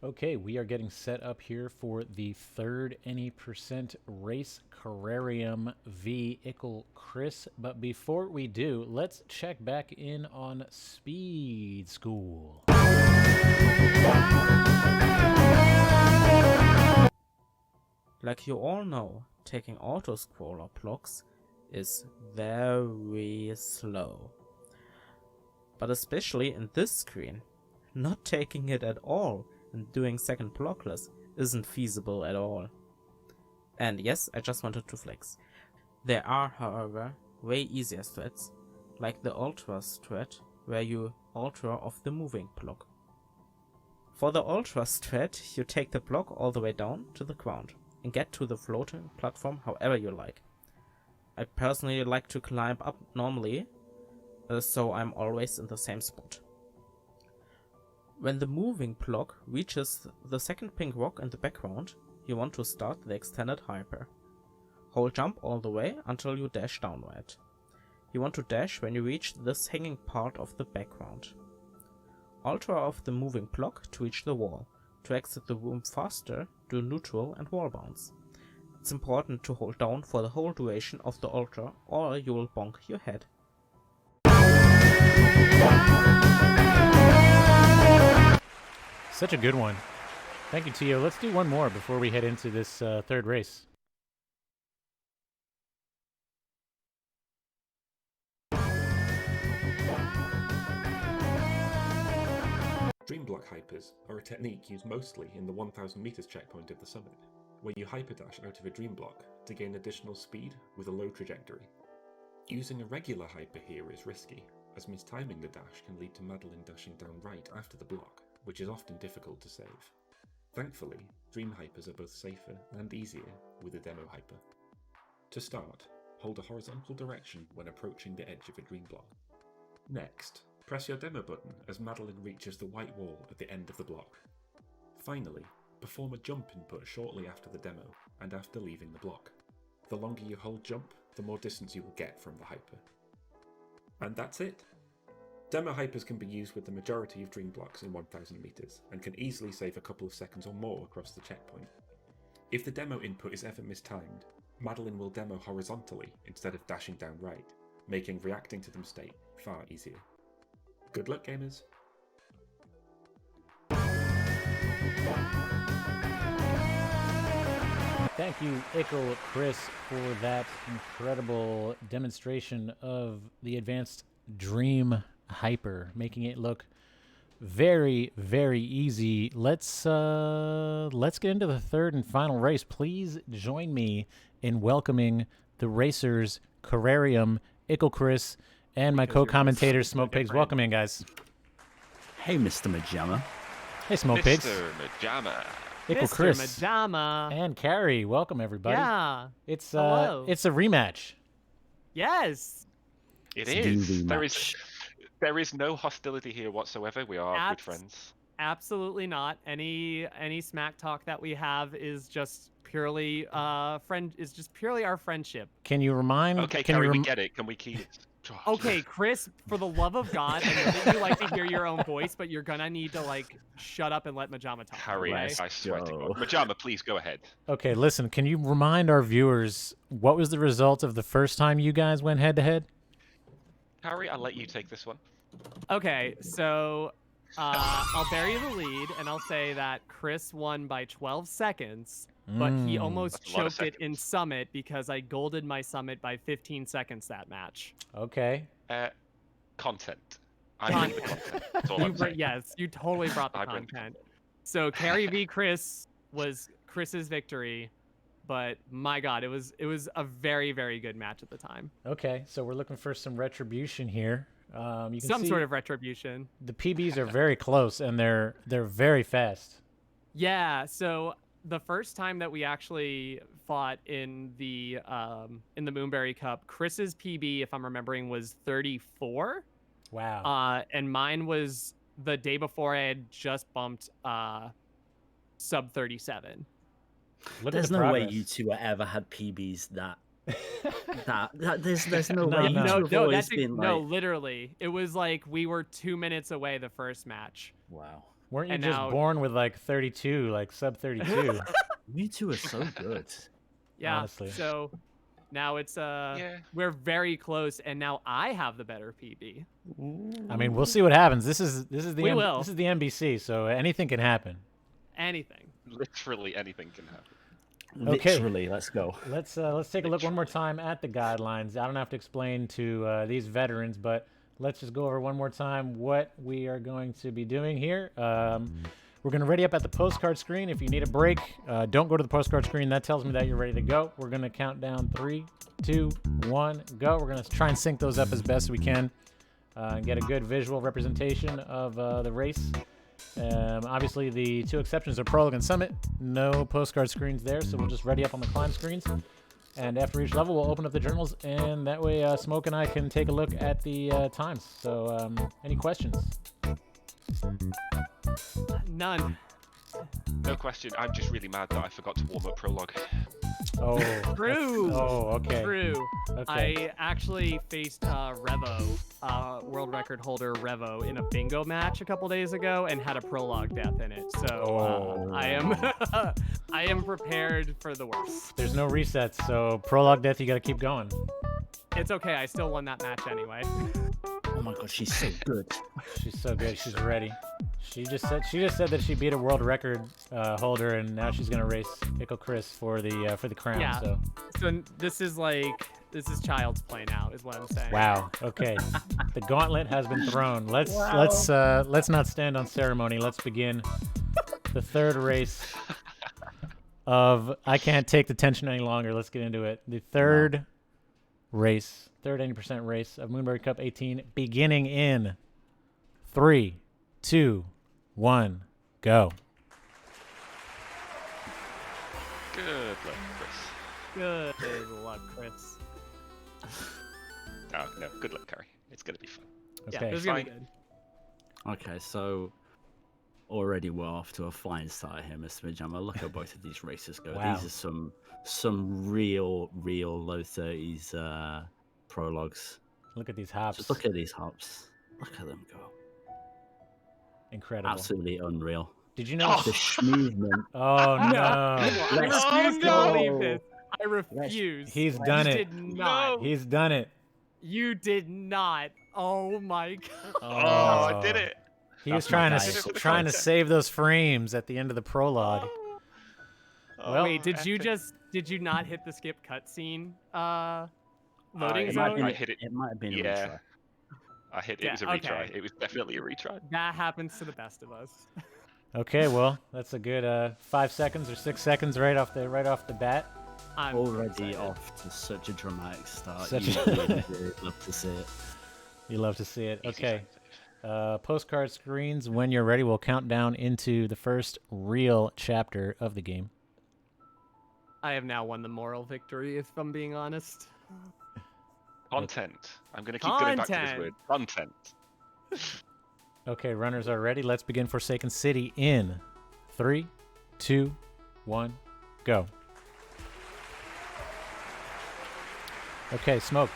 Okay, we are getting set up here for the third any percent race, Carrarium v IckleChris. But before we do, let's check back in on Speed School. Like you all know, taking auto-scroller blocks is very slow. But especially in this screen, not taking it at all and doing second blockless isn't feasible at all. And yes, I just wanted to flex. There are, however, way easier threads, like the Ultra's thread, where you ultra off the moving block. For the Ultra's thread, you take the block all the way down to the ground and get to the floating platform however you like. I personally like to climb up normally, so I'm always in the same spot. When the moving block reaches the second pink rock in the background, you want to start the extended hyper. Hold jump all the way until you dash downward. You want to dash when you reach this hanging part of the background. Ultra off the moving block to reach the wall. To exit the room faster, do neutral and wall bounce. It's important to hold down for the whole duration of the ultra or you will bonk your head. Such a good one. Thank you, Tio. Let's do one more before we head into this third race. Dream block hypers are a technique used mostly in the 1000 meters checkpoint of the summit, where you hyperdash out of a dream block to gain additional speed with a low trajectory. Using a regular hyper here is risky, as mistiming the dash can lead to Madeline dashing down right after the block, which is often difficult to save. Thankfully, dream hypers are both safer and easier with a demo hyper. To start, hold a horizontal direction when approaching the edge of a dream block. Next, press your demo button as Madeline reaches the white wall at the end of the block. Finally, perform a jump input shortly after the demo and after leaving the block. The longer you hold jump, the more distance you will get from the hyper. And that's it! Demo hypers can be used with the majority of dream blocks in 1000 meters and can easily save a couple of seconds or more across the checkpoint. If the demo input is ever mistimed, Madeline will demo horizontally instead of dashing down right, making reacting to the mistake far easier. Good luck, gamers! Thank you, IckleChris, for that incredible demonstration of the advanced Dream Hyper, making it look very, very easy. Let's get into the third and final race. Please join me in welcoming the racers, Carrarium, IckleChris, and my co-commentators, Smoke Pigs. Welcome in, guys. Hey, Mr. Majama. Hey, Smoke Pigs. Mr. Majama. IckleChris. Mr. Majama. And Carrie. Welcome, everybody. Yeah. It's Hello. it's a rematch. Yes. It It's is. the There is no hostility here whatsoever. We are good friends. Absolutely not. Any smack talk that we have is just purely purely our friendship. Can you remind? Okay, can Carrie, you we get it. Can we keep? Oh, Okay, Chris, for the love of God, I know that you like to hear your own voice, but you're gonna need to shut up and let Majama talk. Carrie, okay? I swear to go. God. Majama, please go ahead. Okay, listen. Can you remind our viewers what was the result of the first time you guys went head to head? Carrie, I'll let you take this one. Okay, so I'll bury the lead, and I'll say that Chris won by 12 seconds, but he almost That's a lot of choked it in Summit because I golded my Summit by 15 seconds that match. Okay. Content. I need the content. That's all I'm saying. Yes, you totally brought the I bring the content. So Carrie v. Chris was Chris's victory, but my God, it was a very, very good match at the time. Okay, so we're looking for some retribution here. You can Some see sort of retribution. the PBs are very close and they're very fast. Yeah, so the first time that we actually fought in the Moonberry Cup, Chris's PB, if I'm remembering, was 34. Wow. And mine was the day before I had just bumped sub 37. Look There's at the no way progress. you two ever had PBs that there's no No, way no. you two have always been like. No, literally. It was like we were 2 minutes away the first match. Wow. Weren't you And just now- born with like 32, like sub 32? You two are so good. Yeah. Honestly. So now it's Yeah. we're very close, and now I have the better PB. I mean, we'll see what happens. This is the We will. this is the NBC, so anything can happen. Anything. Literally anything can happen. Okay. Literally, let's go. Let's take a look one more time at the guidelines. I don't have to explain to these veterans, but let's just go over one more time what we are going to be doing here. We're going to ready up at the postcard screen. If you need a break, don't go to the postcard screen. That tells me that you're ready to go. We're going to count down 3, 2, 1, go. We're going to try and sync those up as best we can and get a good visual representation of the race. Obviously, the two exceptions are Prologue and Summit. No postcard screens there, so we'll just ready up on the climb screens. And after each level, we'll open up the journals, and that way Smoke and I can take a look at the times. So, any questions? None. No question. I'm just really mad that I forgot to warm up Prologue. Oh, True. Oh, okay. True. Okay. I actually faced Revo, world record holder Revo, in a bingo match a couple days ago and had a prologue death in it. So I am I am prepared for the worst. There's no resets, so Prologue death, you got to keep going. It's okay. I still won that match anyway. Oh my god, she's so good. She's so good. She's ready. She just said that she beat a world record holder, and now she's gonna race IckleChris for the crown. Yeah. So This is child's play now, is what I'm saying. wow. Okay. The gauntlet has been thrown. Let's not stand on ceremony. Let's begin the third race of I can't take the tension any longer. Let's get into it. The third race, third 80% race of Moonberry Cup 18, beginning in 3, 2, 1, go. Good luck, Chris. Good luck, Chris. Oh, no, good luck, Carrie. It's going to be fun. Yeah, Okay. this is gonna be Fine. good. Okay, so already we're off to a flying start here, Mr. Majama. Look at both of these races go. Wow. These are some real low 30s prologues. Look at these hops. Just look at these hops. Look at them go. Incredible. Absolutely unreal. Did you know? The schmoovement. Oh no. I Let's refuse to go. believe this. I refuse. He's done You it. did not. No. He's done it. You did not. Oh my god. Oh, I did it. He was That's my trying guy. to trying to save those frames at the end of the prologue. Well- Wait, did you epic. not hit the skip cutscene loading I- It might have zone? been, I hit it. It might have been a Yeah. retry. I hit it. Yeah, It was a retry. okay. It was definitely a retry. That happens to the best of us. Okay, well, that's a good 5 seconds or 6 seconds right off the bat. I'm Already excited. off to such a dramatic start. Such You a- really love to see it. You love to see it. Easy Okay. save. Postcard screens. When you're ready, we'll count down into the first real chapter of the game. I have now won the moral victory, if I'm being honest. Content. I'm going to keep going back to this Content. word. Content. Okay, runners are ready. Let's begin Forsaken City in 3, 2, 1, go. Okay, Smoke.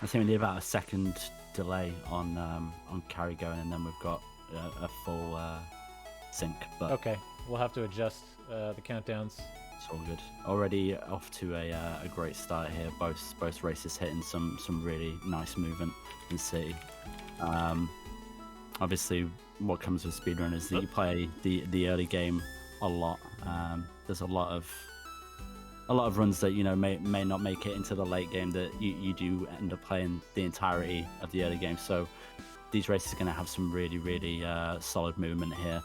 I think we need about a second delay on carry going, and then we've got a full sync. But Okay, we'll have to adjust the countdowns. it's all good. Already off to a great start here. Both races hitting some really nice movement in City. Obviously, what comes with speedrun is that you play the early game a lot. There's a lot of runs that may not make it into the late game that you do end up playing the entirety of the early game. So these races are going to have some really solid movement here.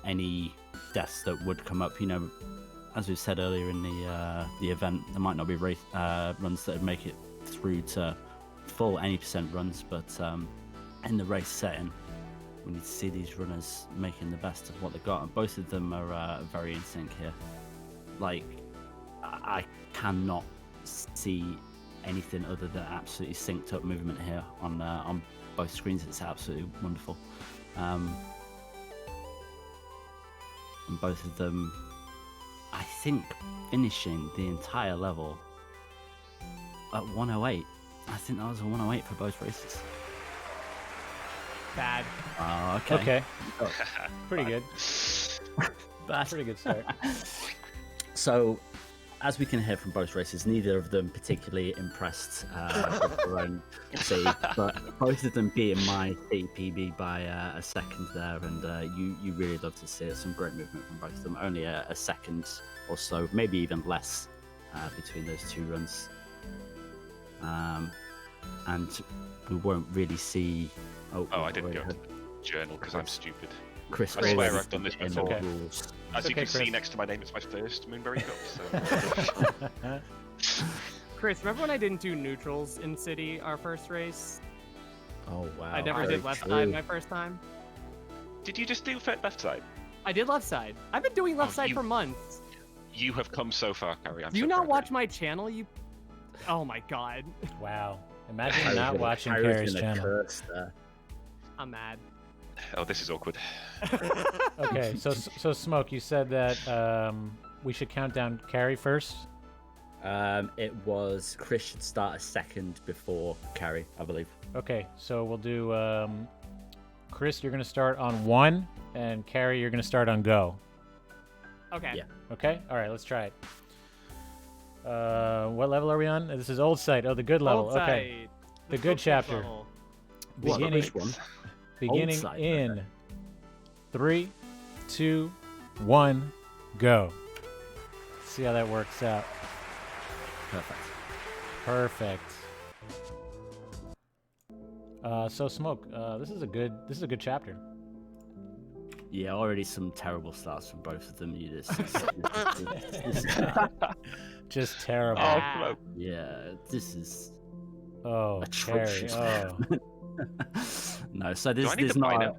Any deaths that would come up, as we said earlier in the event, there might not be runs that would make it through to full 80% runs, but in the race setting, we need to see these runners making the best of what they've got, and both of them are very in sync here. Like, I cannot see anything other than absolutely synced up movement here on both screens. It's absolutely wonderful. And both of them, I think, finishing the entire level at 108. I think that was a 108 for both races. Bad. Okay. Okay. Oh, Pretty good. bad. Pretty good start. So, as we can hear from both races, neither of them particularly impressed with their own seed, but both of them beating my CPB by a second there, and you really love to see it. Some great movement from both of them. Only a second or so, maybe even less, between those two runs. And we won't really see. Oh, I didn't go to the journal because I'm stupid. Chris, I swear always I've done this in the before. Okay. rules. As you okay, can see Chris. next to my name, it's my first Moonberry Cup. So. Chris, remember when I didn't do neutrals in City our first race? Oh wow! I never very did left true. side my first time. Did you just do left side? I did left side. I've been doing left Oh, side you- for months. You have come so far, Carrie. I'm Do you so not proud of watch my channel? You. Oh my god, Wow. Imagine Carrie's not gonna- watching Carrie's Carrie's gonna channel. curse there. I'm mad. Oh, this is awkward. Okay, so Smoke, you said that we should count down Carrie first. It was Chris should start a second before Carrie, I believe. Okay, so we'll do Chris, you're gonna start on 1, and Carrie, you're gonna start on go. Okay. Yeah. Okay? Alright, let's try it. What level are we on? This is old site. Oh, the good level. Old Okay. side. The good focus chapter. level. What, Beginning which one? beginning site, in okay. 3, 2, 1, go. See how that works out. Perfect. Perfect. So Smoke, this is a good chapter. Yeah, already some terrible starts from both of them. You just, Just terrible. Oh, Ah. no. yeah, this is Oh, Carrie. atrocious. Oh. No, so Do I need there's the not bino?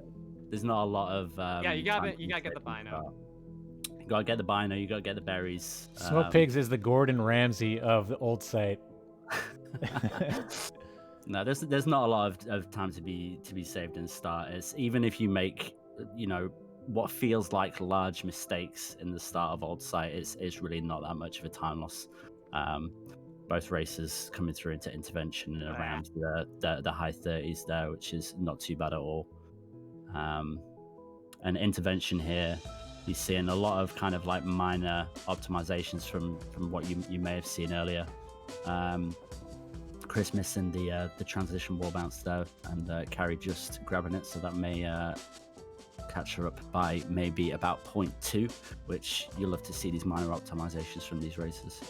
there's not a lot of Yeah, you gotta time get the to bino. start. You gotta get the bino. You gotta get the berries. Smoke Pigs is the Gordon Ramsay of the old site. No, there's not a lot of time to be saved in start. It's even if you make, what feels like large mistakes in the start of old site, it's really not that much of a time loss. Both races coming through into intervention and around the high 30s there, which is not too bad at all. And intervention here, you're seeing a lot of kind of like minor optimizations from what you may have seen earlier. Chris missing the transition wall bounce there, and Carrie just grabbing it, so that may catch her up by maybe about 0.2, which you'll love to see these minor optimizations from these races.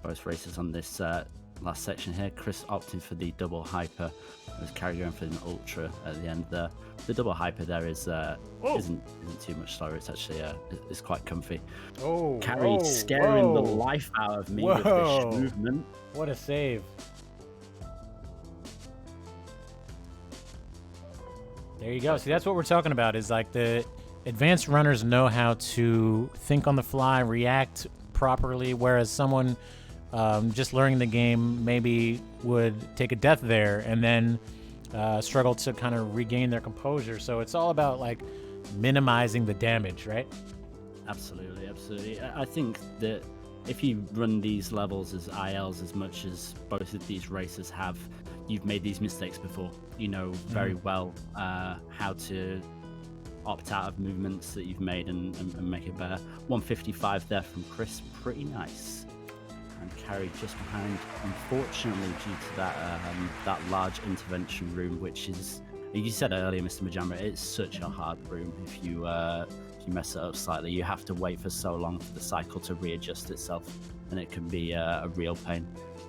Both races on this last section here, Chris opting for the double hyper, with Carrie going for an ultra at the end there. The double hyper there isn't too much slower. It's actually it's quite comfy. Oh, Carrie scaring the life out of me with this movement. What a save. There you go. See, that's what we're talking about, is like the advanced runners know how to think on the fly, react properly, whereas someone just learning the game maybe would take a death there and then struggle to kind of regain their composure. So it's all about like minimizing the damage, right? Absolutely, absolutely. I think that if you run these levels as ILs as much as both of these racers have, you've made these mistakes before. You know very well how to opt out of movements that you've made and make it better. 155 there from Chris, pretty nice. And Carrie just behind, unfortunately, due to that large intervention room, which is, you said earlier, Mr. Majamra, it's such a hard room. If you mess it up slightly, you have to wait for so long for the cycle to readjust itself, and it can be a real pain.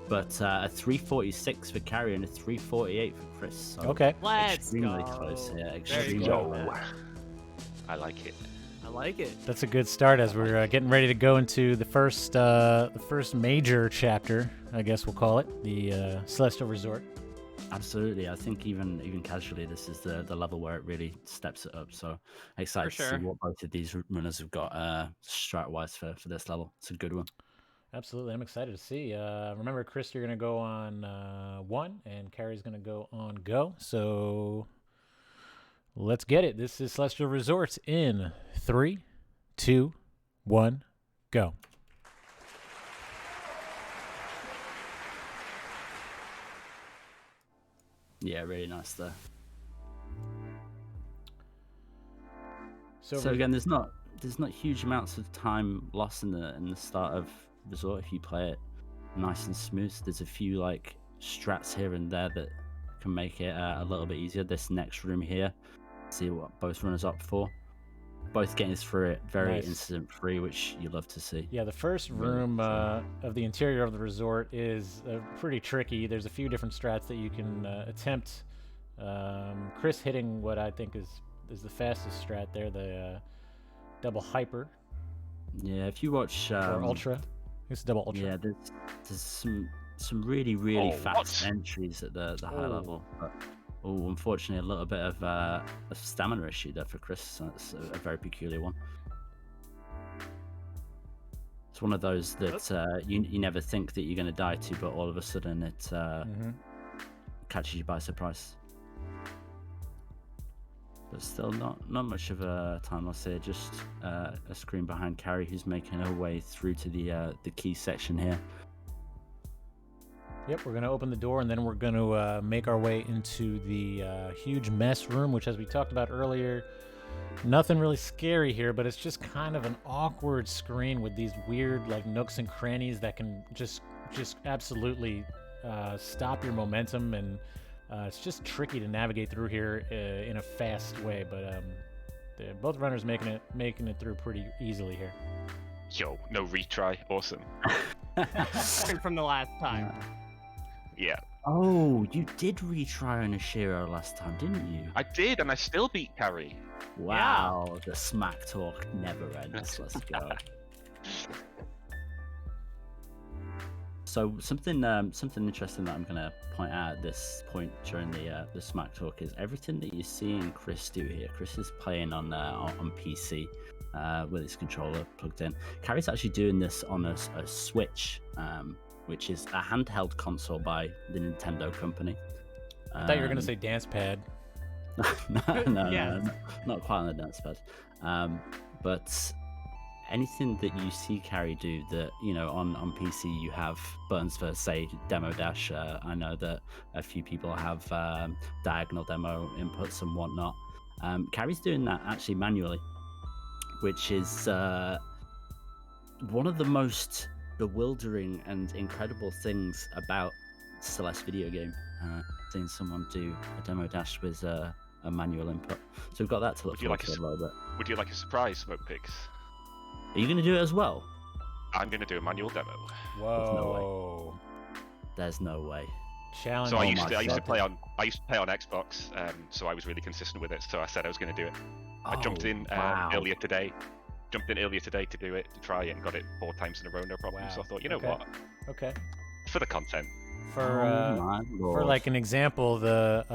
But a 346 for Carrie and a 348 for Chris. So Okay. Let's extremely go. close here. Very Extremely good. close. I like it. I like it. That's a good start as we're getting ready to go into the first major chapter, I guess we'll call it, the Celestial Resort. Absolutely. I think even casually, this is the level where it really steps it up. So excited For to sure. see what both of these runners have got strat-wise for this level. It's a good one. Absolutely, I'm excited to see. Remember, Chris, you're going to go on 1, and Carrie's going to go on go. So let's get it. This is Celestial Resort in 3, 2, 1, go. Yeah, really nice there. So, So again, there's not huge amounts of time lost in the start of Resort if you play it nice and smooth. There's a few like strats here and there that can make it a little bit easier. This next room here, see what both runners up for. Both getting through it very Nice. incident free, which you love to see. yeah, the first room of the interior of the resort is pretty tricky. There's a few different strats that you can attempt. Chris hitting what I think is the fastest strat there, the double hyper Yeah, if you watch or ultra. It's double ultra. yeah, there's some really Oh, fast what? entries at the high Oh. level. But, unfortunately, a little bit of a stamina issue there for Chris. So it's a very peculiar one. It's one of those that you never think that you're going to die to, but all of a sudden it Mhm. catches you by surprise. But still, not much of a time loss here. Just a screen behind Carrie, who's making her way through to the key section here. Yep, we're going to open the door, and then we're going to make our way into the huge mess room, which, as we talked about earlier, nothing really scary here, but it's just kind of an awkward screen with these weird like nooks and crannies that can just absolutely stop your momentum, and it's just tricky to navigate through here in a fast way. But both runners making it through pretty easily here. Yo, no retry. Awesome. From the last time. Yeah, Oh, you did retry on Ashiro last time, didn't you? I did, and I still beat Carrie. Wow, the smack talk never ends. Let's go. So something interesting that I'm gonna point out at this point during the smack talk is everything that you're seeing Chris do here. Chris is playing on PC with his controller plugged in. Carrie's actually doing this on a Switch, which is a handheld console by the Nintendo company. I thought you were going to say dance pad. no, Yeah. not quite on the dance pad. But anything that you see Carrie do that, on PC you have buttons for, say, demo dash. I know that a few people have diagonal demo inputs and whatnot. Carrie's doing that actually manually, which is one of the most bewildering and incredible things about Celeste video game. Seeing someone do a demo dash with a manual input. So we've got that to look Would you forward like to a little bit. Would you like a surprise, Smoke Pigs? Are you going to do it as well? I'm going to do a manual demo. Whoa. There's no way. Challenge. So I Oh used my to God. play on Xbox, so I was really consistent with it. So I said I was going to do it. I jumped in wow. earlier today. Jumped in earlier today to do it, to try it, and got it 4 times in a row, no problem. Wow. So I thought, you know Okay. what? Okay. For the content. For my Lord. for like an example, the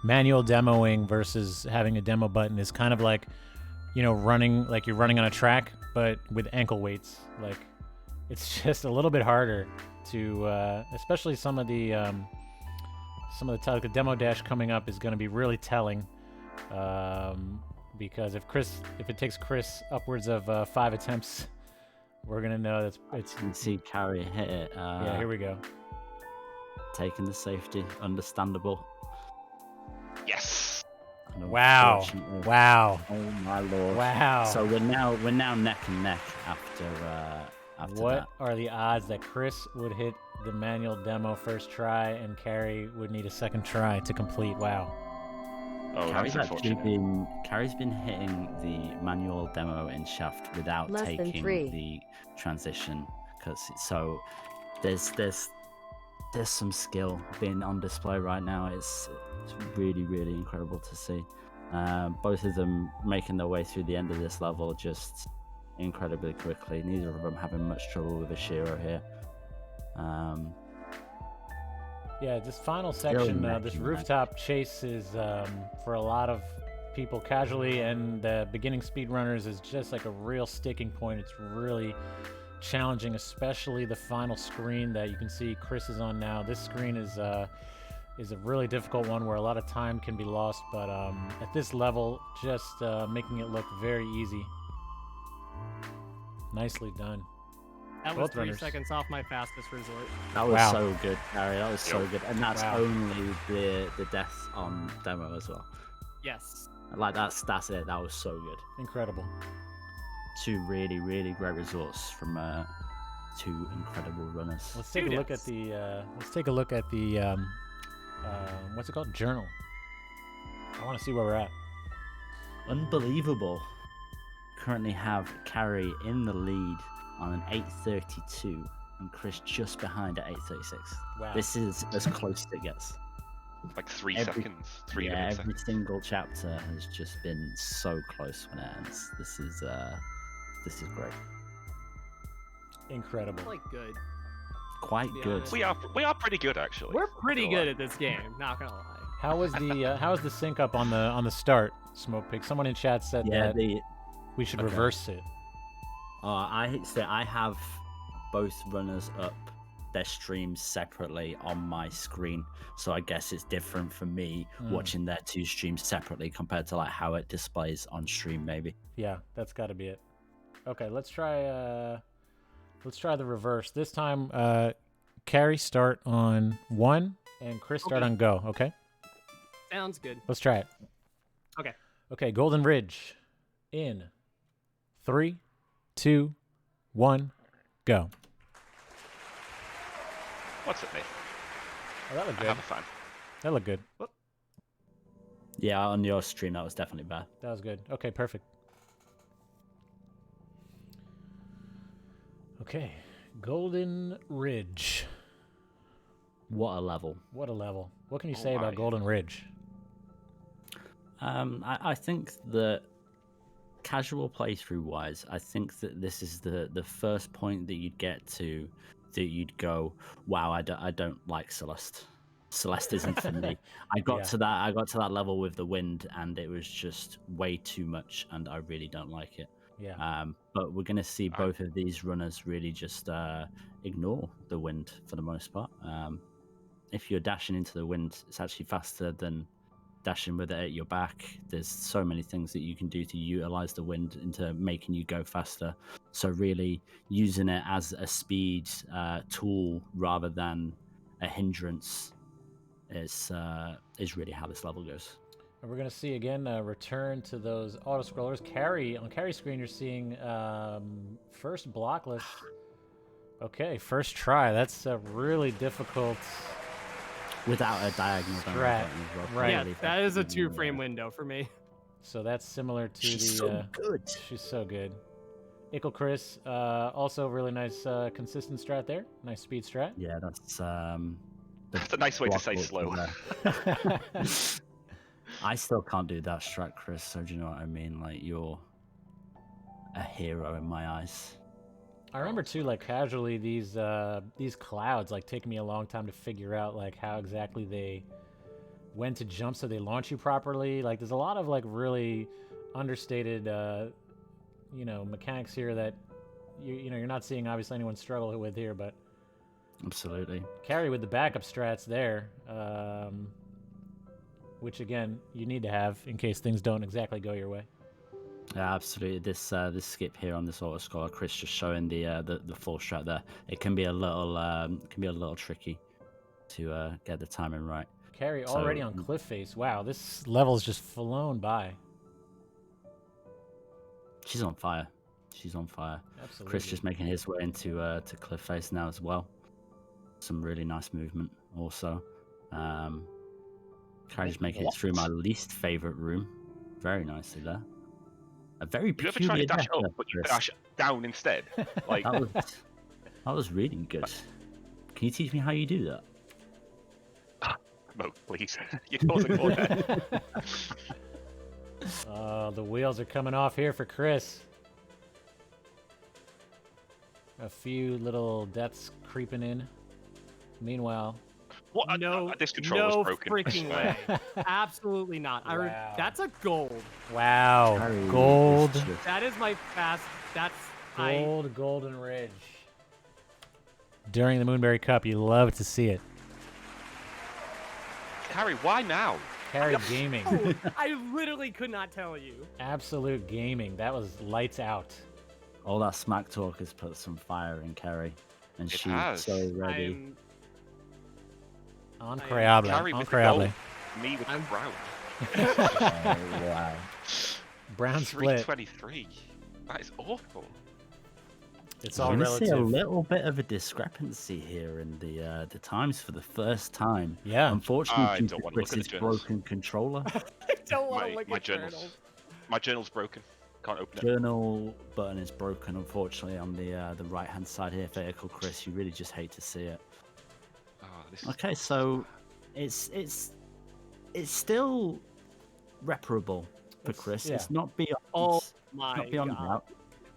manual demoing versus having a demo button is kind of like, running like you're running on a track, but with ankle weights. Like, it's just a little bit harder to, especially some of the like the demo dash coming up is going to be really telling, because if it takes Chris upwards of 5 attempts, we're gonna know that it's. You can see Carrie hit it. Yeah, here we go. Taking the safety, understandable. Yes. And Wow! unfortunately- Wow! Oh my Lord! Wow! So we're now neck and neck after What that. are the odds that Chris would hit the manual demo first try and Carrie would need a second try to complete? Wow. Oh, Carrie's that's actually unfortunate. Carrie's been hitting the manual demo in shaft without Less than taking 3. the transition, so there's some skill being on display right now. It's really incredible to see. Both of them making their way through the end of this level just incredibly quickly. Neither of them having much trouble with Ashiro here. Yeah, this final section, neck this and rooftop chase is, for a lot of people casually and beginning speedrunners, is just like a real sticking point. It's really challenging, especially the final screen that you can see Chris is on now. This screen is a really difficult one where a lot of time can be lost, but at this level, just making it look very easy. Nicely done. That was Both 3 runners. seconds off my fastest resort. That was Wow. so good, Harry. That was so good, and that's Wow. only the death on demo as well. Yes. Like that's it. That was so good. Incredible. 2 really, really great resorts from 2 incredible runners. Let's take a look at the. What's it called? Journal. I want to see where we're at. Unbelievable. Currently have Carry in the lead on an 8:32, and Chris just behind at 8:36. Wow. This is as close as it gets. Like 3 Every- seconds, 3 Yeah, minutes. every single chapter has just been so close when it ends. This is great. Incredible. Like good. Quite be good. honest. We are pretty good actually. We're pretty Not gonna good lie. at this game. Not gonna lie. How was the sync up on the start, Smoke Pig? Someone in chat said Yeah, that we should okay. reverse it. I have both runners up their streams separately on my screen, so I guess it's different for me watching their 2 streams separately compared to like how it displays on stream. Maybe. Yeah, that's got to be it. Okay, let's try the reverse. This time, Carrie start on 1 and Chris start Okay. on go. Okay, Sounds good. let's try it. Okay. Okay, Golden Ridge, in 3, 2, 1, go. What's it, mate? Oh, that looked I good. have a fan. That looked good. Yeah, on your stream that was definitely bad. That was good. Okay, perfect. Okay, Golden Ridge. What a level. What a level. What can you Oh say about my. Golden Ridge? I think that casual playthrough wise, I think that this is the first point that you'd get to that you'd go, wow, I don't like Celeste. Celeste isn't for me. I got Yeah. to that level with the wind, and it was just way too much, and I really don't like it. Yeah. But we're gonna see both of these runners really just ignore the wind for the most part. If you're dashing into the wind, it's actually faster than dashing with it at your back. There's so many things that you can do to utilize the wind into making you go faster. So really using it as a speed tool rather than a hindrance is really how this level goes. And we're going to see again return to those auto scrollers. On carry screen, you're seeing first blockless. Okay, first try. That's a really difficult. Without a diagonal down the Strat, button as well, right. Yeah, probably that is a effectively, 2-frame window for me. So that's similar to She's the. so good. She's so good. IckleChris, also really nice consistent strat there. Nice speed strat. Yeah, that's That's a nice way to say block slow. there. I still can't do that strat, Chris. So do you know what I mean? Like you're a hero in my eyes. I remember too, like casually these clouds like taking me a long time to figure out like how exactly when to jump so they launch you properly. Like there's a lot of like really understated mechanics here that you're not seeing obviously anyone struggle with here, but Absolutely. carry with the backup strats there, which again you need to have in case things don't exactly go your way. Yeah, absolutely. This skip here on this auto score, Chris just showing the full strat there. It can be a little tricky to get the timing right. Carry So- already on cliff face. Wow, this level's just flown by. She's on fire. She's on fire. Absolutely. Chris just making his way into to cliff face now as well. Some really nice movement also. Carrie's making it through my least favorite room. Very nicely there. A very You ever try peculiar to dash death there, up, but you Chris. dash down instead? Like, That was really good. Can you teach me how you do that? Mo, please. You're causing more death. The wheels are coming off here for Chris. A few little deaths creeping in. Meanwhile, What? No, This control no was broken. I freaking swear. way. Absolutely not. Wow. That's a gold. wow, Carrie gold, is just- That is my fast. That's Golden Ridge. During the Moonberry Cup, you love to see it. Harry, why now? Carry gaming, I literally could not tell you. absolute gaming. That was lights out. All that smack talk has put some fire in Carrie, and It she's has. so ready. Increíble. Carry with the Increíble. gold, me with I'm- brown. Oh, wow. Brown split. 323. That is awful. It's We're all gonna see a relative. little bit of a discrepancy here in the times for the first time. Yeah. Unfortunately, I due don't to wanna look at the Chris's journals. broken controller, I don't want to My, look my at journals. journals. My journal's broken. Can't open it. journal button is broken. Unfortunately, on the right hand side here for IckleChris, you really just hate to see it. Oh, this is Okay, so it's still reparable for It's- Chris. yeah. It's not beyond. Oh it's my not beyond god. doubt.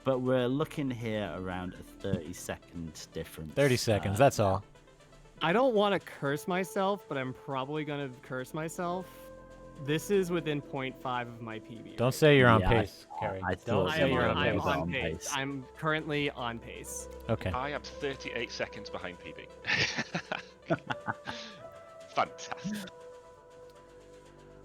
But we're looking here around a 30-second difference. 30 seconds, that's all. I don't want to curse myself, but I'm probably going to curse myself. This is within 0.5 of my PB. Don't say you're on Yeah, pace, Carrie. I Don't thought say you you're were on a I'm pace. little bit on on pace. pace. I'm currently on pace. Okay. I am 38 seconds behind PB. Fantastic.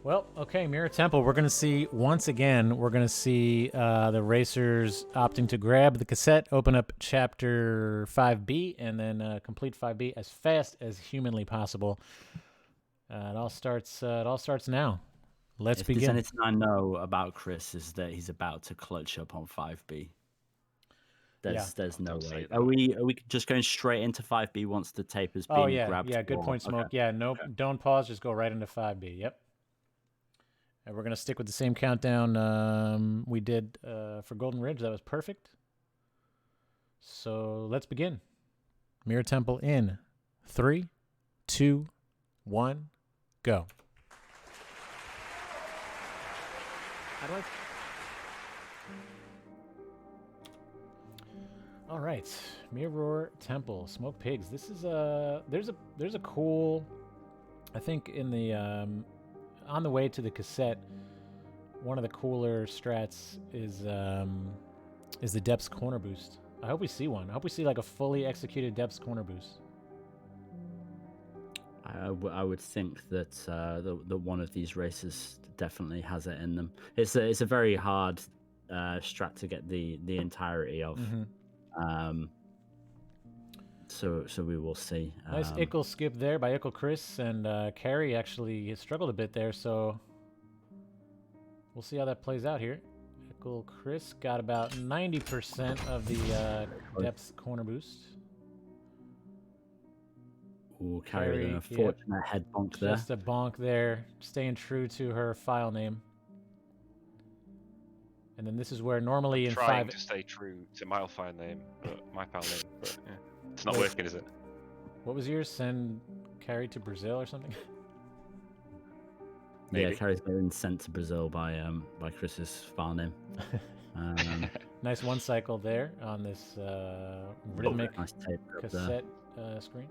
Well, okay, Mirror Temple. We're going to see, once again, we're going to see the racers opting to grab the cassette, open up Chapter 5B, and then complete 5B as fast as humanly possible. It all starts now. Let's If there's begin. anything I know about Chris is that he's about to clutch up on 5B. There's no don't say way. that. Are we just going straight into 5B once the tape has been Oh, yeah, grabbed? yeah, good or- point, Smoke. okay. Yeah, nope, Okay. don't pause, just go right into 5B. Yep. And we're going to stick with the same countdown we did for Golden Ridge. That was perfect. So let's begin. Mirror Temple in 3, 2, 1, go. How do I? All right, Mirror Temple, Smoke Pigs. This is there's a cool, I think in the on the way to the cassette, one of the cooler strats is the Depths corner boost. I hope we see one. I hope we see like a fully executed Depths corner boost. I would think that the one of these races definitely has it in them. It's a very hard strat to get the entirety of. So we will see. Nice Ickle skip there by IckleChris, and Carrie actually struggled a bit there, so we'll see how that plays out here. IckleChris got about 90% of the Depths corner boost. Ooh, Carrie, an Carrie, unfortunate head bonk there. Just a bonk there, staying true to her file name. And then this is where normally in Trying 5... to stay true to my file name, but my file name. But yeah, it's not Wait. working, is it? What was yours? Send Carrie to Brazil or something? Yeah, Maybe. Carrie's been sent to Brazil by Chris's file name. Nice one cycle there on this rhythmic Nice tape up there. cassette screen.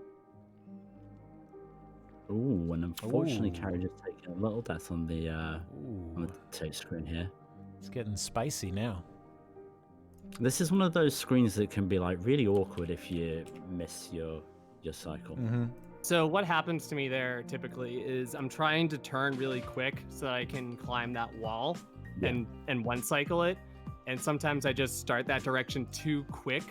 Ooh, and unfortunately, Ooh. Carrie just taking a little death on the Ooh, tape screen here. it's getting spicy now. This is one of those screens that can be like really awkward if you miss your cycle. So what happens to me there typically is I'm trying to turn really quick so that I can climb that wall Yeah. and one cycle it, and sometimes I just start that direction too quick,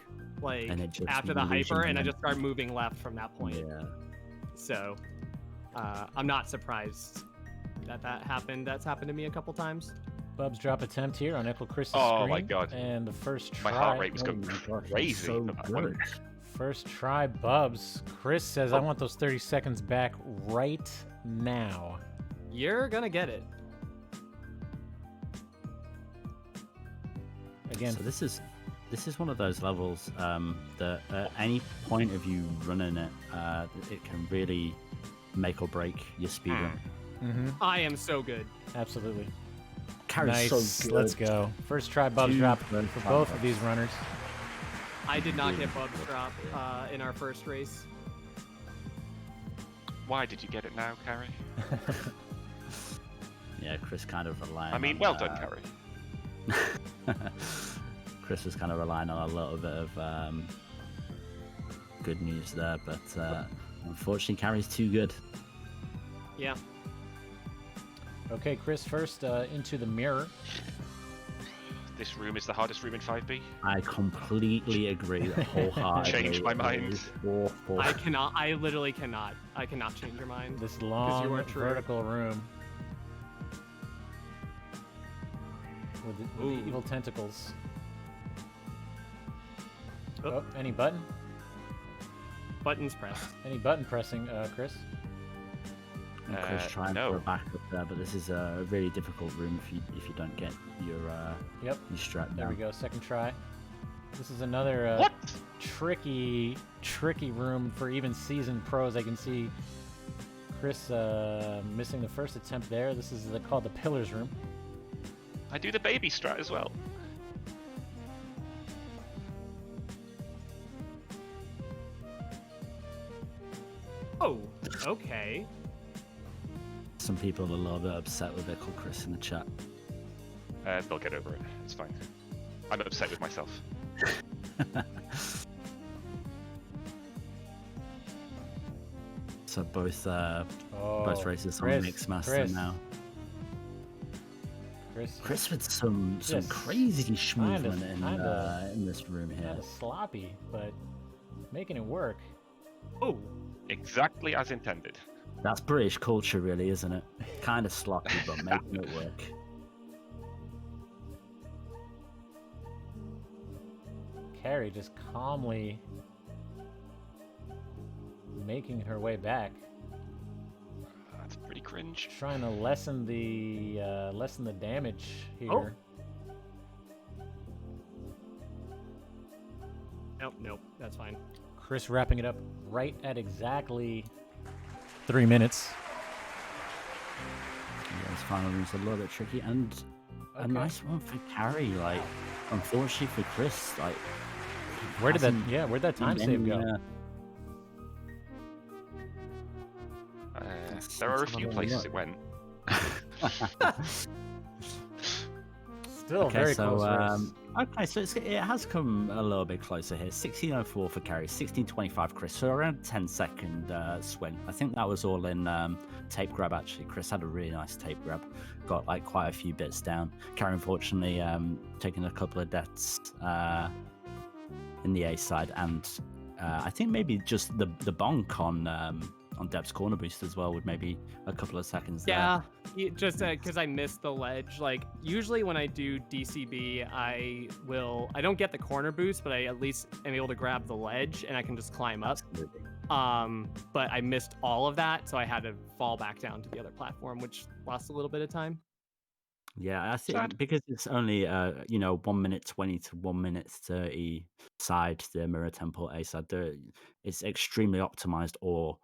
like And it just after the loses hyper, and I momentum. just start moving left from that point. Yeah. So I'm not surprised that happened. That's happened to me a couple times. Bub's drop attempt here on IckleChris' Oh screen. my God. And the first try. My heart rate was Oh going my gosh, it's crazy. so for that one. good. First try, Bubs. Chris says, I want those 30 seconds back right now. You're gonna get it. Again, So this is one of those levels that at any point of you running it, it can really make or break your speed run. I am so good. absolutely. Carrie's Nice. so good. Let's go. First try, Bubs Two drop first for try both of Bubs. these runners. I did not get Bub's drop in our first race. Why did you get it now, Carrie? Yeah, Chris kind of relying. I mean, on, well done, Carrie. Chris was kind of relying on a little bit of good news there, but unfortunately, Carrie's too good. Yeah. Okay, Chris, first into the mirror. this room is the hardest room in 5B. I completely agree wholeheartedly. Change my mind. It is awful. I cannot. I literally cannot. I cannot change your mind. This long you are true. vertical room with the evil tentacles. Oh, any button? Buttons pressed. Any button pressing, Chris? And Chris trying no. for a backup there, but this is a really difficult room if you don't get your strap down. There we go. Second try. This is another What? tricky room for even seasoned pros. I can see Chris missing the first attempt there. This is called the Pillars room. I do the baby strat as well. Oh, okay. Some people are a little bit upset with IckleChris in the chat. They'll get over it. It's fine. I'm upset with myself. So both races Chris, on Mixmaster Chris. now. Chris with some Yes, crazy movement kinda. in this room here. kind of sloppy, but making it work. Oh, Exactly as intended. That's British culture, really, isn't it? Kind of sloppy, but making it work. Carrie just calmly making her way back, That's pretty cringe. trying to lessen the damage here. nope. That's fine. Chris wrapping it up right at exactly 3 minutes. Yeah, this final room's a little bit tricky, and a Okay. nice one for Carrie. Like, unfortunately for Chris, like, Where'd that time been save go? anywhere. There are a let's few have a places look. it went. Still very close race. Okay, so it has come a little bit closer here. 16:04 for Carrie, 16:25 Chris. So around 10-second swing. I think that was all in tape grab. Actually, Chris had a really nice tape grab. Got like quite a few bits down. Carrie, unfortunately, taking a couple of deaths in the A side, and I think maybe just the bonk on Depth's corner boost as well, with maybe a couple of seconds there. Yeah, just because I missed the ledge. Like usually when I do DCB, I don't get the corner boost, but I at least am able to grab the ledge and I can just climb up. Absolutely. But I missed all of that, so I had to fall back down to the other platform, which lost a little bit of time. Yeah, I think Sad. because it's only 1 minute 20 to 1 minute 30 side, the Mirror Temple A side, it's extremely optimized, or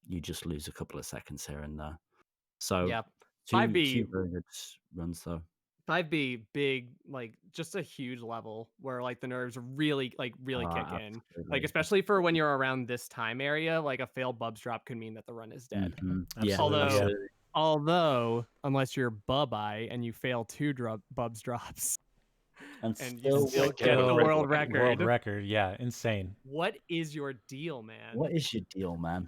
you just lose a couple of seconds here and there. So Yeah, two 5B very good runs though. 5B big, like just a huge level where like the nerves really kick in. Absolutely. Like especially for when you're around this time area, like a failed Bubs drop could mean that the run is dead. Mhm. Yeah, Absolutely, yeah. absolutely. Although, unless you're Bub-Eye and you fail 2 Bubs drops, And and still, you still get get the the world record. record. World record, yeah, insane. What is your deal, man? what is your deal, man?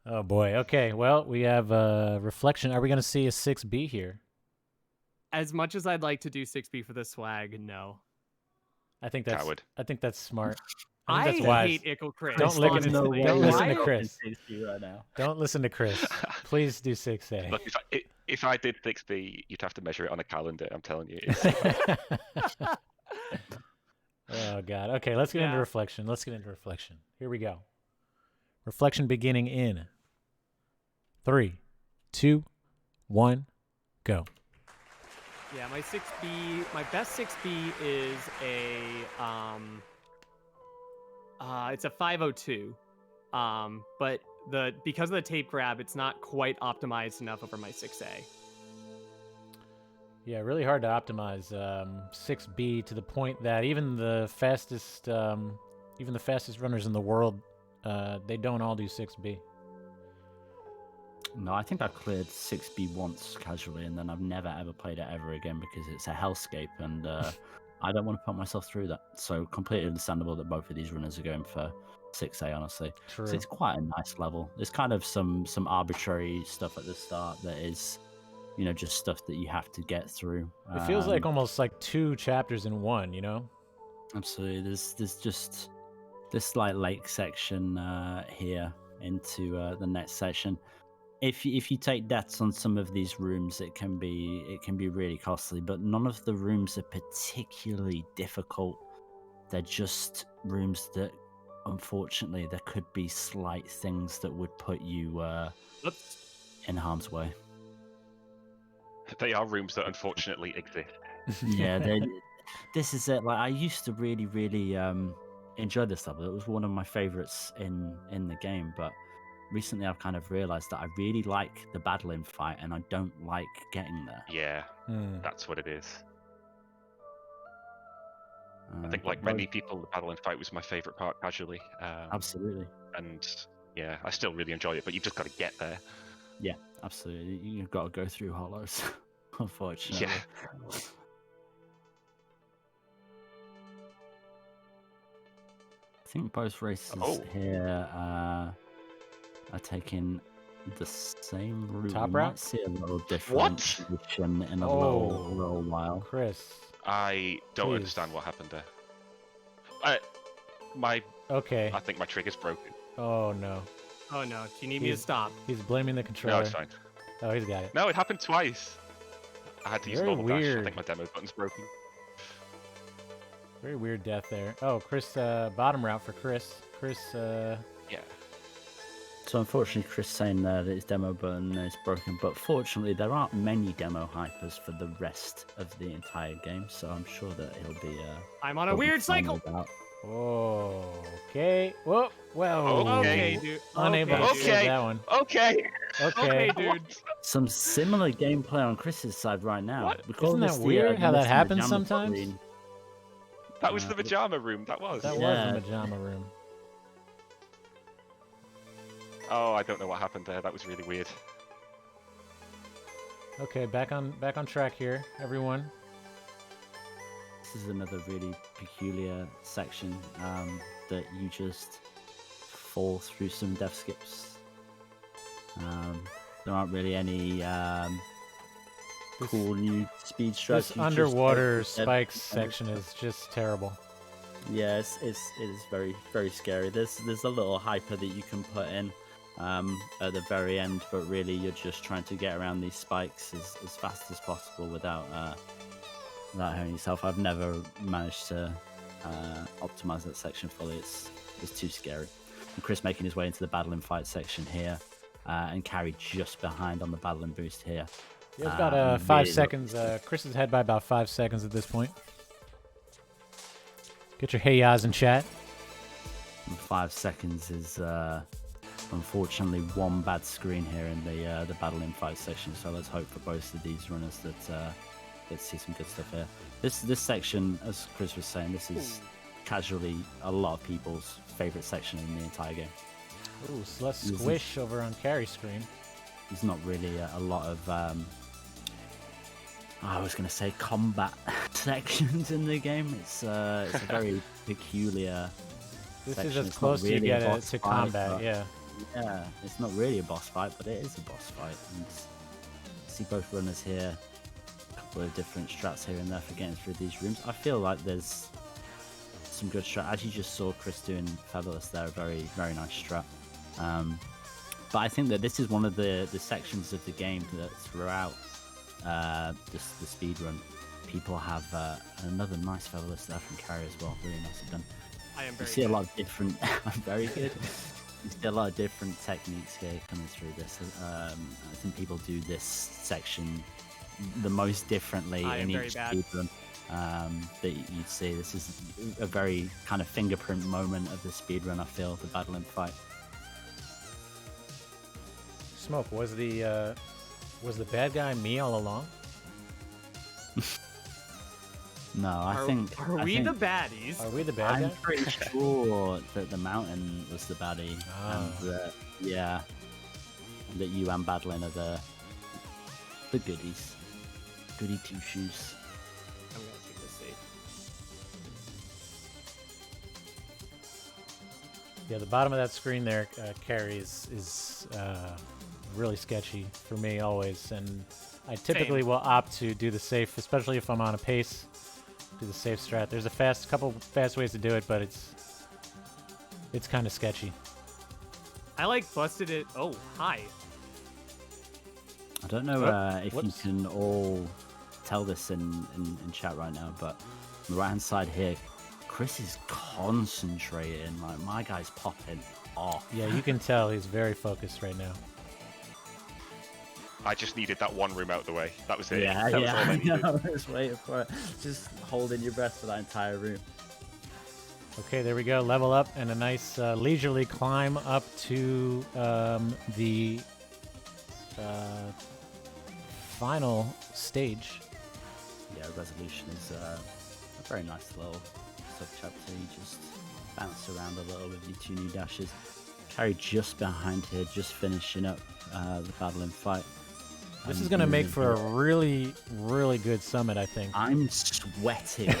Oh boy. Okay. Well, we have reflection. Are we going to see a 6B here? As much as I'd like to do 6B for the swag, no. I think that's Coward. I think that's smart. I think that's wise. hate IckleChris. Don't look at honestly. his- don't listen to Why- Chris. Right now. Don't listen to Chris. Please do 6A. Look, if I did 6B, you'd have to measure it on a calendar. I'm telling you. It's- Oh god. Okay, let's get into Yeah. reflection. Here we go. Reflection beginning in 3, 2, 1, go. Yeah, my best 6B is it's a 502. But because of the tape grab, it's not quite optimized enough over my 6A. Yeah, really hard to optimize 6B to the point that even the fastest runners in the world, they don't all do 6B. No, I think I cleared 6B once casually, and then I've never ever played it ever again because it's a hellscape, and I don't want to put myself through that. So completely understandable that both of these runners are going for 6A, honestly. True. So it's quite a nice level. There's kind of some arbitrary stuff at the start that is just stuff that you have to get through. It feels like almost like 2 chapters in one, you know? Absolutely. There's just this slight lake section here into the next section. If you take deaths on some of these rooms, it can be really costly. But none of the rooms are particularly difficult. They're just rooms that, unfortunately, there could be slight things that would put you in harm's way. They are rooms that unfortunately exist. Yeah, this is it. Like, I used to really, really enjoy this level. It was one of my favorites in the game, but recently I've kind of realized that I really like the battling fight and I don't like getting there. Yeah, that's what it is. I think, like many people, the battle and fight was my favorite part casually. Absolutely. And yeah, I still really enjoy it, but you've just got to get there. Yeah, absolutely. You've got to go through hollows, unfortunately. Yeah. I think both races here are taking the same route. Top we route? might see a little different position in a little while. Chris. I don't Please. understand what happened there. Okay. I think my trigger's broken. Oh, no. Oh no, do you need me to stop? He's blaming the controller. No, it's fine. Oh, he's got it. No, it happened twice. I had to use Very normal dash. I weird. think my demo button's broken. Very weird death there. Oh, Chris, bottom route for Chris. Chris, Yeah. So unfortunately, Chris saying that his demo button is broken, but fortunately there aren't many demo hypers for the rest of the entire game, so I'm sure that he'll be. I'm on a he'll be weird fine cycle. with that. oh, okay. Whoa, well. Okay, dude. Unable to Okay, save dude. that one. Okay. Okay. Okay, dude. Some similar gameplay on Chris's side right now. What? We call Isn't this that the, weird how that Mr. happens Pajama sometimes? screen. That was the pajama room. That was. That Yeah. was the pajama room. Oh, I don't know what happened there. That was really weird. Okay, back on track here, everyone. This is another really peculiar section that you just fall through some death skips. There aren't really any cool new speed strats. This You just underwater get dead. spikes section is just terrible. Yeah, it is very, very scary. There's a little hyper that you can put in at the very end, but really you're just trying to get around these spikes as fast as possible without hurting yourself. I've never managed to optimize that section fully. It's too scary. And Chris making his way into the battle and fight section here, and Carry just behind on the battle and boost here. He has about 5 really seconds. Chris is ahead by about 5 seconds at this point. Get your hey-yahs in chat. And 5 seconds is unfortunately one bad screen here in the battle in fight section. So let's hope for both of these runners that get to see some good stuff here. This section, as Chris was saying, this is casually a lot of people's favorite section in the entire game. Ooh, so let's squish over on carry screen. There's not really a lot of I was going to say combat sections in the game. It's a very peculiar. This section. is as It's not close really to you a get boss to fight, combat, but- yeah. Yeah, it's not really a boss fight, but it is a boss fight. And see both runners here, a couple of different strats here and there for getting through these rooms. I feel like there's some good strat. As you just saw Chris doing Featherless there, a very, very nice strat. But I think that this is one of the sections of the game that throughout the speed run, people have another nice Featherless there from Carry as well. Really nicely done. I am You very see a good. lot of different, very good. You see a lot of different techniques here coming through this. I think people do this section the most differently I am in very each bad. speedrun that you'd see. This is a very kind of fingerprint moment of the speedrun, I feel, the battle and fight. Smoke, was the bad guy me all along? No, I think... Are I we think the baddies? Are we the bad I'm guy? pretty sure that the mountain was the baddie, Ah. and yeah, that you and Battling are the goodies. Goody two shoes. I'm gonna keep this safe. Yeah, the bottom of that screen there, Carry is really sketchy for me always, and I typically will opt to do the safe, especially if I'm on a pace. Do the safe strat. There's a couple fast ways to do it, but it's kind of sketchy. I like busted it. Oh, hi. I don't know if you whoops. can all tell this in chat right now, but on the right-hand side here, Chris is concentrating. Like, my guy's popping off. Yeah, you can tell he's very focused right now. I just needed that one room out the way. That was it. Yeah, That was yeah, all I I needed. know. I was waiting for it. Just holding your breath for that entire room. Okay, there we go. Level up and a nice leisurely climb up to the final stage. Yeah, resolution is a very nice little sub-chapter. You just bounce around a little with your 2 new dashes. Carry just behind here, just finishing up the battle and fight. This is going to make for a really, really good summit, I think. I'm sweating.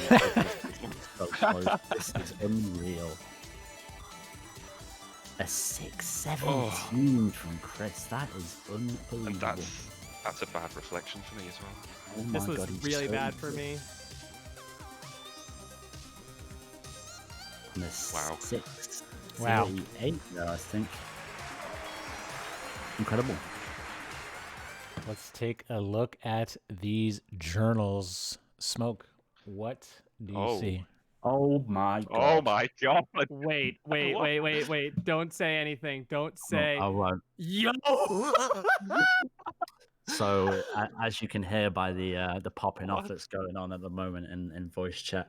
So close. This is unreal. A 6-17 from Chris. That is And unbelievable. that's a bad reflection for me as well. Oh my This was God, he's really so bad for good. me. And a Wow. 6-8 there, I think. Incredible. Let's take a look at these journals. Smoke, what do you see? Oh my God. Oh my god! Wait. What? Don't say anything. Don't say. I won't. Yo! So, as you can hear by the popping off that's going on at the moment in voice chat,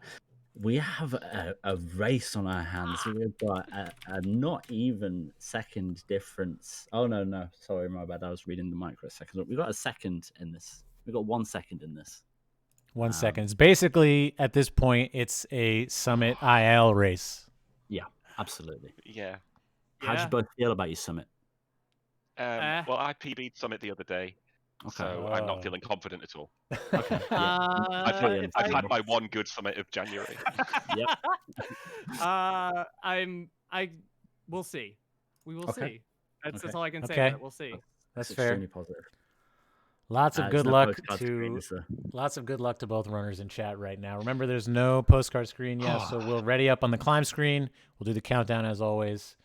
we have a race on our hands. We've got a not even second difference. Oh, no. Sorry, my bad. I was reading the mic for a second. We got a second in this. We got 1 second in this. 1 second. It's basically, at this point, it's a Summit IL race. Yeah, absolutely. Yeah. How'd you both feel about your summit? Well, I PB'd Summit the other day, so I'm not feeling confident at all. Okay. Yeah. I've had my one good Summit of January. Yep. We'll see. We will Okay. see. That's Okay. all I can say. Okay. But we'll see. That's extremely fair. positive. Lots of There's good no luck postcard screen, to is there? lots of good luck to both runners in chat right now. Remember, there's no postcard screen yet, so we'll ready up on the climb screen. We'll do the countdown as always.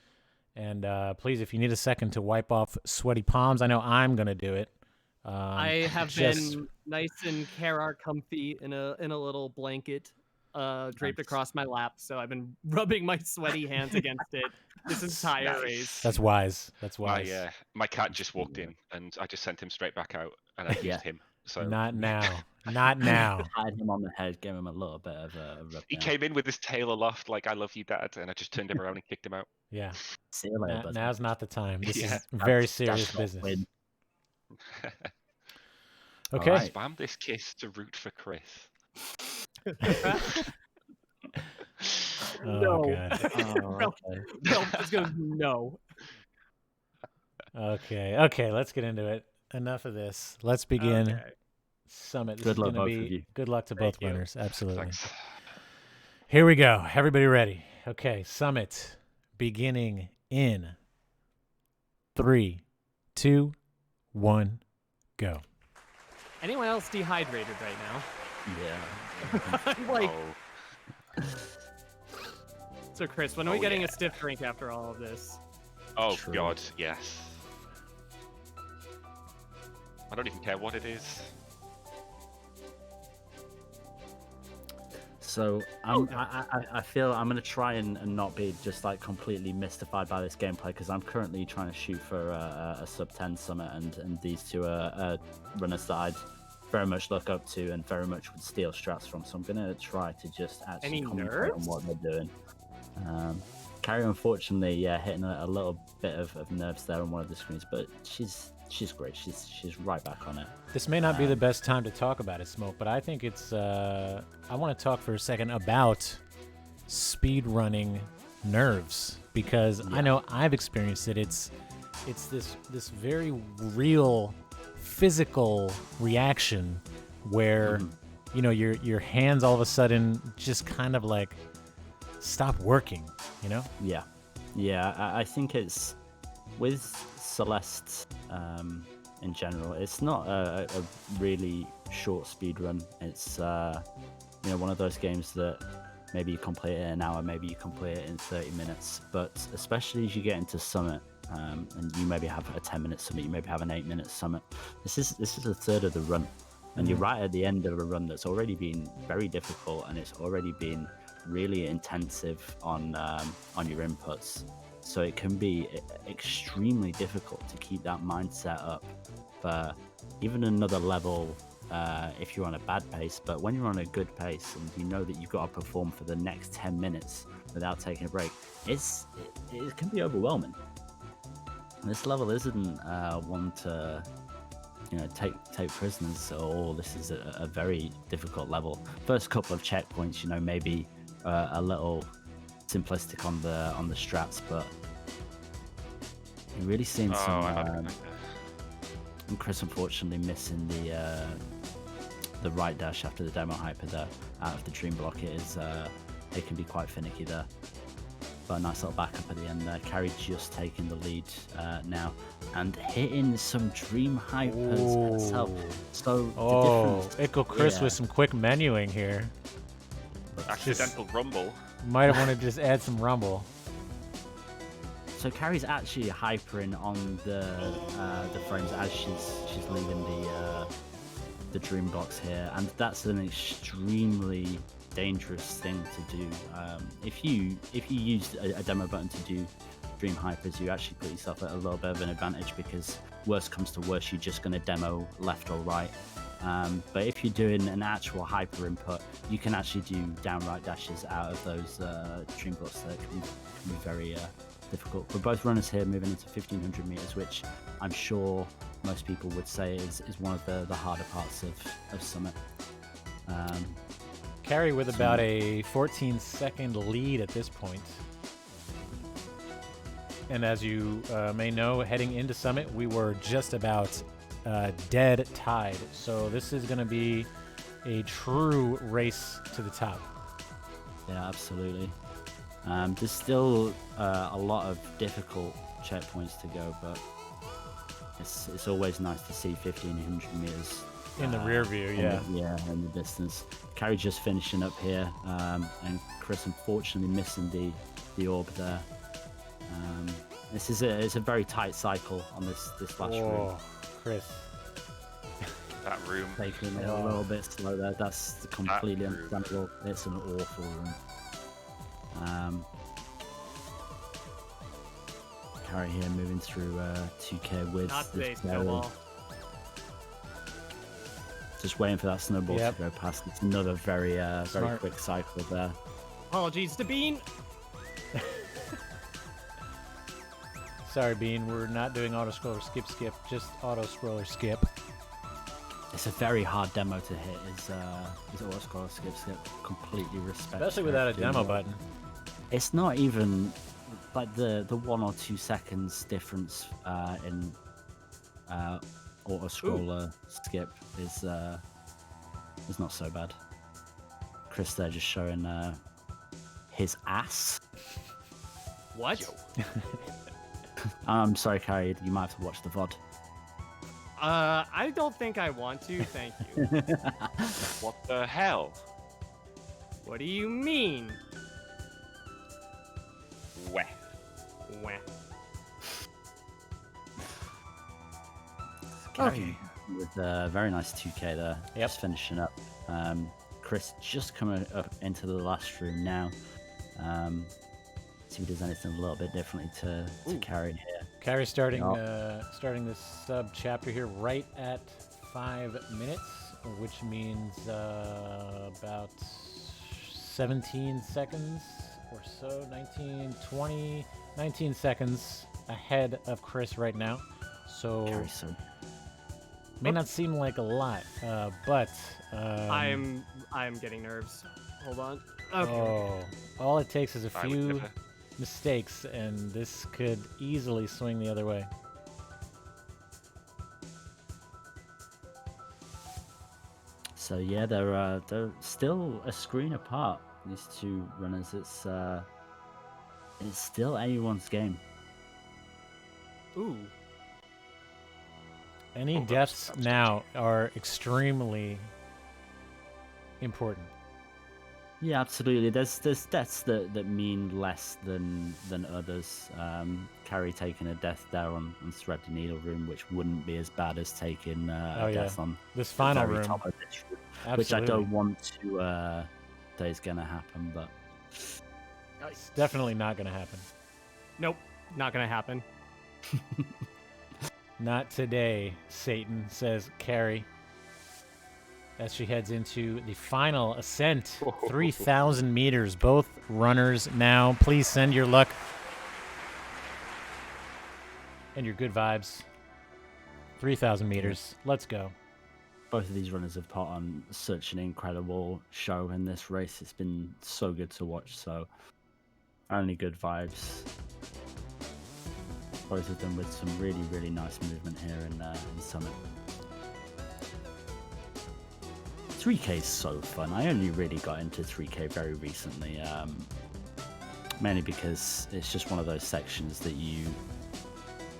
And please, if you need a second to wipe off sweaty palms, I know I'm gonna do it. I have just- been nice and Carrarium comfy in a little blanket draped Nice. across my lap, so I've been rubbing my sweaty hands against it this entire Nice. race. That's wise. That's wise. My cat just walked in, and I just sent him straight back out, and I used Yeah. him. So Not now. Not now. Had him on the head, gave him a little bit of a rub he down. came in with his tail aloft, like "I love you, Dad," and I just turned him around and kicked him out. Yeah. See you later, bud. Now's not the time. This Yeah. is very That's serious not business. win. Okay. Alright. Spam this kiss to root for Chris. Oh, No. God. Oh, No. okay. No, just goes no. Okay. Let's get into it. Enough of this. Let's begin Okay. Summit. This Good is luck, gonna both of be you. good luck to Thank both you. runners. Absolutely. Thanks. Here we go. Everybody ready? Okay, Summit beginning in 3, 2, 1, go. Anyone else dehydrated right now? Yeah. I'm like, Oh. so Chris, when are we Oh, getting yeah. a stiff drink after all of this? Oh True. God, yes. I don't even care what it is. So I feel I'm gonna try and not be just like completely mystified by this gameplay because I'm currently trying to shoot for a sub 10 summit and these two are runners that I'd very much look up to and very much would steal strats from. So I'm gonna try to just actually Any concentrate on nerves? what they're doing. Carrie, unfortunately, hitting a little bit of nerves there on one of the screens, but she's great. She's right back on it. This may not be the best time to talk about it, Smoke, but I think it's I want to talk for a second about speed running nerves because I know I've experienced it. It's this very real physical reaction where you know your hands all of a sudden just kind of like stop working, you know? Yeah, I think it's with Celeste in general. It's not a really short speed run. It's one of those games that maybe you complete it in an hour, maybe you complete it in 30 minutes. But especially as you get into Summit, and you maybe have a 10-minute summit, you maybe have an 8-minute summit. This is a third of the run, and you're right at the end of a run that's already been very difficult, and it's already been really intensive on your inputs. So it can be extremely difficult to keep that mindset up for even another level if you're on a bad pace. But when you're on a good pace and you know that you've got to perform for the next 10 minutes without taking a break, it can be overwhelming. And this level isn't one to take prisoners. Or this is a very difficult level. First couple of checkpoints, maybe a little simplistic on the strats, but you're really seeing some. And Chris unfortunately missing the right dash after the demo hyper there out of the dream block. It can be quite finicky there. But a nice little backup at the end there. Carry just taking the lead now and hitting some dream hypers herself. So IckleChris with some quick menuing here. Accidental rumble. Might have wanted to just add some rumble. So Carrie's actually hypering on the frames as she's leaving the dream blocks here, and that's an extremely dangerous thing to do. If you use a demo button to do dream hypers, you actually put yourself at a little bit of an advantage, because worst comes to worst, you're just going to demo left or right. But if you're doing an actual hyper input, you can actually do downright dashes out of those dream blocks that can be very difficult. We're both runners here moving into 1500 meters, which I'm sure most people would say is one of the harder parts of Summit. Carry with about a 14-second lead at this point. And as you may know, heading into Summit, we were just about dead tied. So this is going to be a true race to the top. Yeah, absolutely. There's still a lot of difficult checkpoints to go, but it's always nice to see 1500 meters in the rear view. In the distance. Carrie just finishing up here, and Chris unfortunately missing the orb there. It's a very tight cycle on this last room. Chris. That room. Taking it a little bit slow there. That's completely understandable. It's an awful room. Carry here moving through 2K with Not this today, barrel. Snowball. Just waiting for that snowball to go past. It's another very quick cycle there. Apologies to Bean. Sorry, Bean. We're not doing auto scroller skip. Just auto scroller skip. It's a very hard demo to hit. Is auto scroller skip. Completely respect. Especially without a demo button. It's not even like the 1 or 2 seconds difference in auto scroller skip is not so bad. Chris there just showing his ass. What? I'm sorry, Carrie. You might have to watch the VOD. I don't think I want to. Thank you. What the hell? What do you mean? Weh. Wah. Okay. With a very nice 2K there. Yep. Just finishing up. Chris just coming up into the last room now. See if he does anything a little bit differently to Carry here. Carry starting this sub chapter here right at 5 minutes, which means about 17 seconds or so, 19 seconds ahead of Chris right now. So may not seem like a lot, but I am getting nerves. Hold on. Okay. All it takes is a few mistakes, and this could easily swing the other way. So yeah, they're still a screen apart. These two runners. It's still anyone's game. Ooh. Any deaths now are extremely important. Yeah, absolutely. There's deaths that mean less than others. Carrie taking a death there on Thread the Needle Room, which wouldn't be as bad as taking a death on this the final very room, top of this room, absolutely. which I don't want to say is going to happen, but It's definitely not going to happen. Nope, not gonna happen. Not today, Satan, says Carrie, as she heads into the final ascent. 3,000 meters. Both runners now. Please send your luck and your good vibes. 3,000 meters. Let's go. both of these runners have put on such an incredible show in this race. It's been so good to watch, so only good vibes. Both of them with some really, really nice movement here in Summit. 3K is so fun. I only really got into 3K very recently, mainly because it's just one of those sections that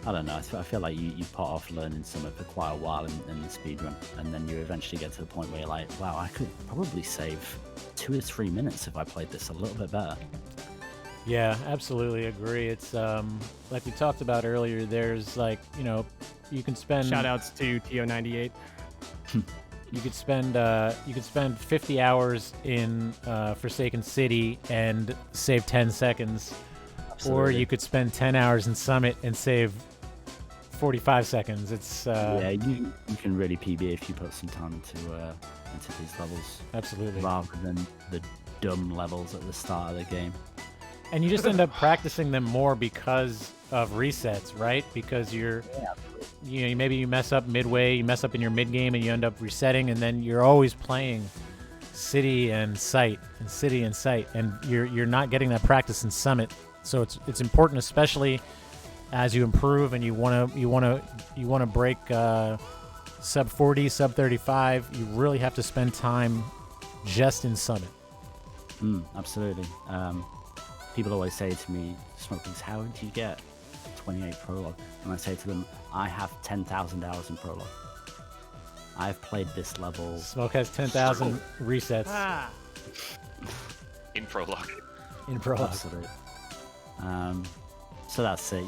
I don't know, I feel like you pot off learning Summit for quite a while in the speedrun, and then you eventually get to the point where you're like, wow, I could probably save 2 or 3 minutes if I played this a little bit better. Yeah, absolutely agree. It's like we talked about earlier, there's like, you can spend Shoutouts to TO98. you could spend 50 hours in Forsaken City and save 10 seconds. Absolutely. Or you could spend 10 hours in Summit and save 45 seconds. It's yeah, you can really PB if you put some time into these levels. Absolutely. Rather than the dumb levels at the start of the game. And you just end up practicing them more because of resets, right? Because maybe you mess up midway, you mess up in your mid game, and you end up resetting, and then you're always playing city and site, and you're not getting that practice in Summit. So it's important, especially as you improve and you want to break sub 40, sub 35. You really have to spend time just in Summit. Absolutely. People always say to me, Smokings, how do you get 28 prologue? And I say to them, I have 10,000 hours in prologue. I've played this level. Smoke has 10,000 resets in prologue. Absolutely. So that's it.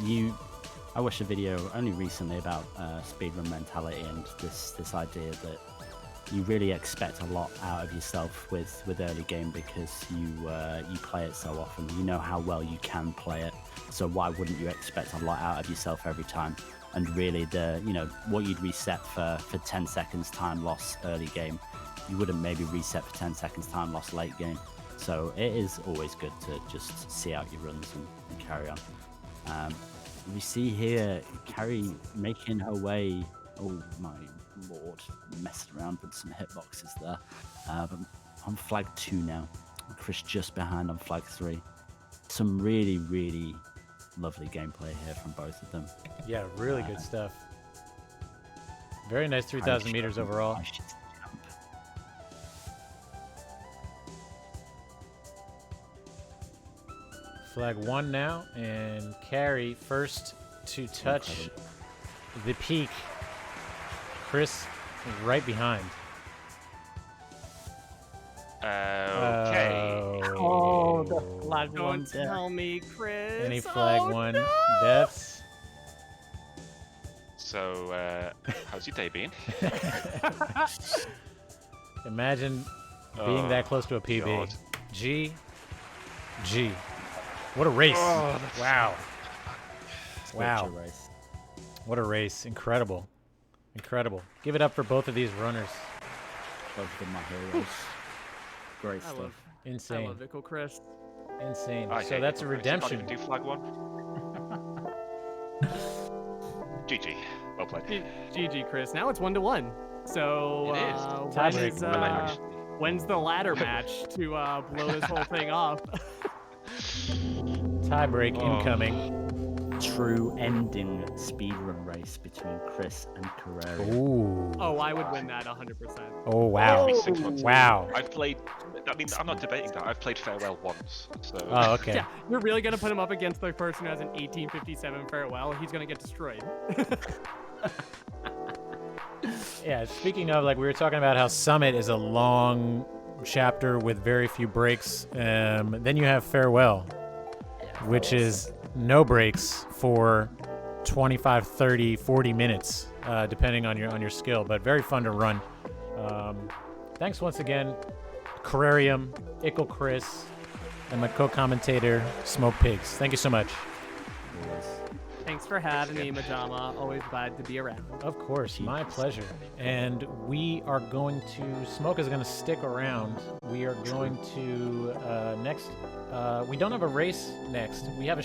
I watched a video only recently about speedrun mentality and this idea that you really expect a lot out of yourself with early game because you play it so often. You know how well you can play it, so why wouldn't you expect a lot out of yourself every time? And really, what you'd reset for 10 seconds time loss early game, you wouldn't maybe reset for 10 seconds time loss late game. So it is always good to just see out your runs and carry on. We see here Carrie making her way. Oh my lord, messing around with some hitboxes there. But on flag 2 now. Chris just behind on flag 3. Some really, really lovely gameplay here from both of them. Yeah, really good stuff. Very nice 3,000 meters overall. Flag 1 now, and Carrie first to touch the peak. Chris right behind. Okay. Oh, the flag Don't tell me, Chris. Any flag 1 no! deaths? So, how's your day been? Imagine being that close to a PB. God. G. What a race. Wow. Wow. Race. What a race. Incredible. Give it up for both of these runners. Both of them are heroes. Great I stuff. love Insane. IckleChris. Insane. I So hate that's a IckleChris. redemption. Can't even do flag 1. GG. Well played. GG, Chris. Now it's 1-1. So It is. Tiebreak. when's the ladder match to blow this whole thing off? Tiebreak incoming. True ending speedrun race between Chris and Carrarium. Ooh. Oh, I would win that 100%. Oh, wow. It'll be 6 months. Wow. I've played. I mean, I'm not debating that. I've played Farewell once. So. Oh, okay. Yeah, you're really gonna put him up against the person who has an 1857 farewell. He's gonna get destroyed. Yeah, speaking of, like, we were talking about how Summit is a long chapter with very few breaks. Then you have Farewell, which is no breaks for 25, 30, 40 minutes, depending on your skill, but very fun to run. Thanks once again, Carrarium, IckleChris, and my co-commentator, Smoke Pigs. Thank you so much. Thanks for having me, Majama. Always glad to be around. Of course, my pleasure. And we are going to, Smoke is going to stick around. We are going to, next, we don't have a race next. We have a